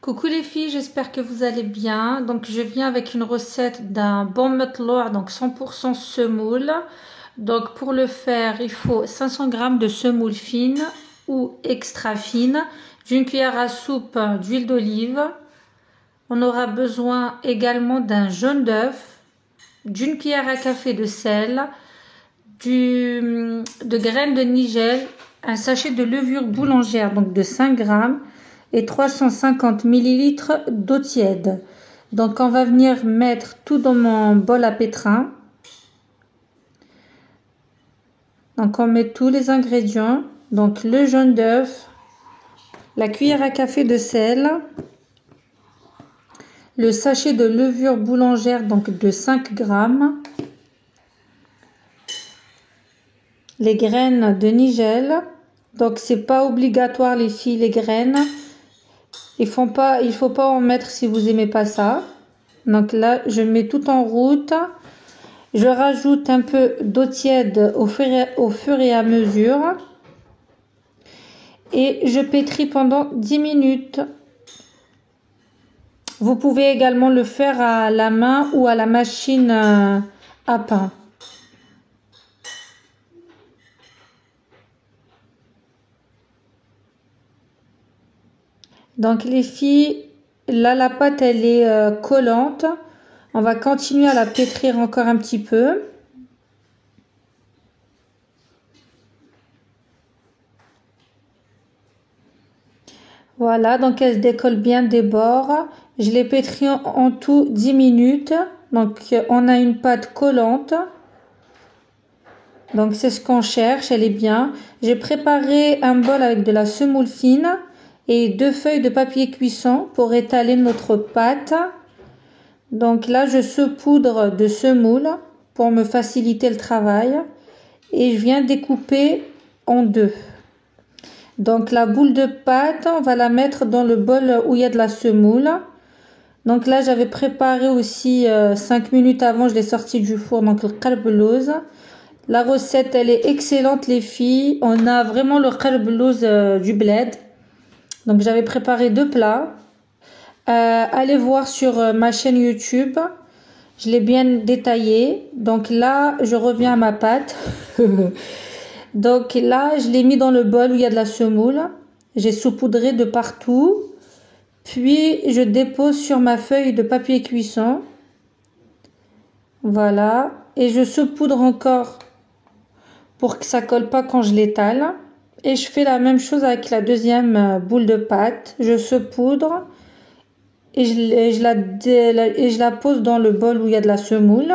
Coucou les filles, j'espère que vous allez bien. Donc je viens avec une recette d'un bon matlour, donc 100% semoule. Donc pour le faire, il faut 500 g de semoule fine ou extra fine, d'une cuillère à soupe d'huile d'olive. On aura besoin également d'un jaune d'œuf, d'une cuillère à café de sel, de graines de nigel, un sachet de levure boulangère donc de 5 g et 350 ml d'eau tiède. Donc on va venir mettre tout dans mon bol à pétrin. Donc on met tous les ingrédients, donc le jaune d'œuf, la cuillère à café de sel, le sachet de levure boulangère donc de 5 g, les graines de nigel. Donc c'est pas obligatoire les filles, les graines. Il faut pas en mettre si vous aimez pas ça. Donc là, je mets tout en route. Je rajoute un peu d'eau tiède au fur et à mesure. Et je pétris pendant 10 minutes. Vous pouvez également le faire à la main ou à la machine à pain. Donc les filles, là la pâte elle est collante. On va continuer à la pétrir encore un petit peu. Voilà, donc elle se décolle bien des bords. Je l'ai pétrie en tout 10 minutes. Donc on a une pâte collante. Donc c'est ce qu'on cherche, elle est bien. J'ai préparé un bol avec de la semoule fine et 2 feuilles de papier cuisson pour étaler notre pâte. Donc là je saupoudre de semoule pour me faciliter le travail et je viens découper en deux. Donc la boule de pâte, on va la mettre dans le bol où il y a de la semoule. Donc là j'avais préparé aussi 5 minutes avant, je l'ai sorti du four, donc le qalb-louz. La recette elle est excellente les filles, on a vraiment le qalb-louz du bled. Donc j'avais préparé 2 plats. Allez voir sur ma chaîne YouTube, je l'ai bien détaillé. Donc là je reviens à ma pâte. Donc là je l'ai mis dans le bol où il y a de la semoule. J'ai saupoudré de partout. Puis je dépose sur ma feuille de papier cuisson. Voilà. Et je saupoudre encore pour que ça colle pas quand je l'étale. Et je fais la même chose avec la deuxième boule de pâte. Je saupoudre et je la pose dans le bol où il y a de la semoule.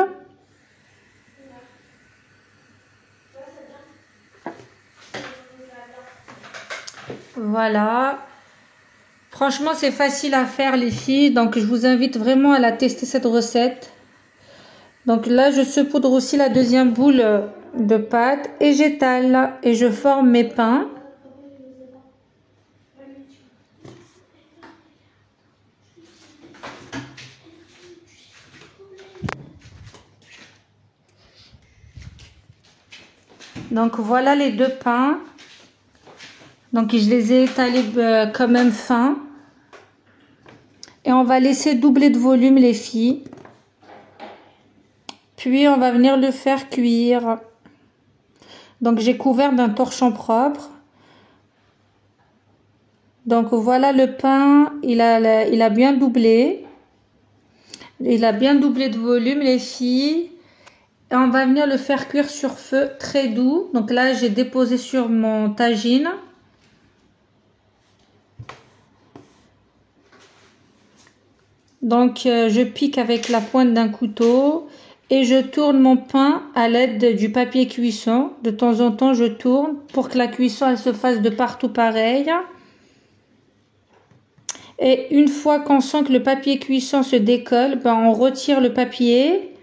Voilà. Franchement, c'est facile à faire les filles. Donc je vous invite vraiment à la tester cette recette. Donc là, je saupoudre aussi la deuxième boule de pâte et j'étale et je forme mes pains. Donc voilà les 2 pains. Donc je les ai étalés quand même fins. Et on va laisser doubler de volume les filles. Puis on va venir le faire cuire. Donc j'ai couvert d'un torchon propre. Donc voilà le pain, il a bien doublé. Il a bien doublé de volume les filles. Et on va venir le faire cuire sur feu très doux. Donc là j'ai déposé sur mon tagine. Donc je pique avec la pointe d'un couteau et je tourne mon pain à l'aide du papier cuisson. De temps en temps je tourne pour que la cuisson elle se fasse de partout pareil. Et une fois qu'on sent que le papier cuisson se décolle, ben on retire le papier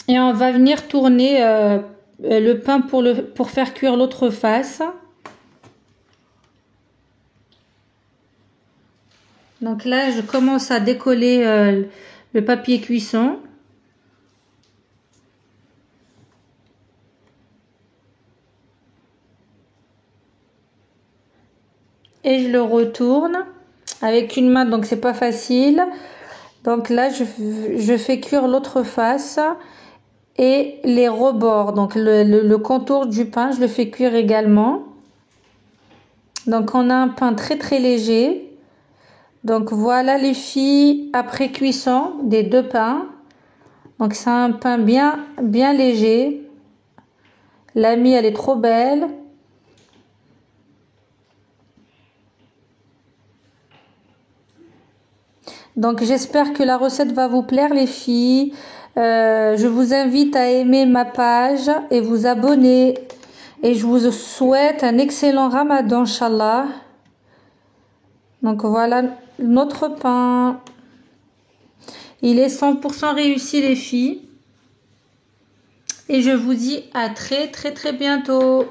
et on va venir tourner le pain pour faire cuire l'autre face. Donc là, je commence à décoller le papier cuisson. Et je le retourne. avec une main, donc c'est pas facile. Donc là, je fais cuire l'autre face et les rebords. Donc le contour du pain, je le fais cuire également. Donc on a un pain très très léger. Donc voilà les filles, après cuisson des deux pains. Donc c'est un pain bien léger. L'amie, elle est trop belle. Donc j'espère que la recette va vous plaire les filles. Je vous invite à aimer ma page et vous abonner. Et je vous souhaite un excellent Ramadan, Inch'Allah. Donc voilà notre pain. Il est 100% réussi les filles. Et je vous dis à très très très bientôt.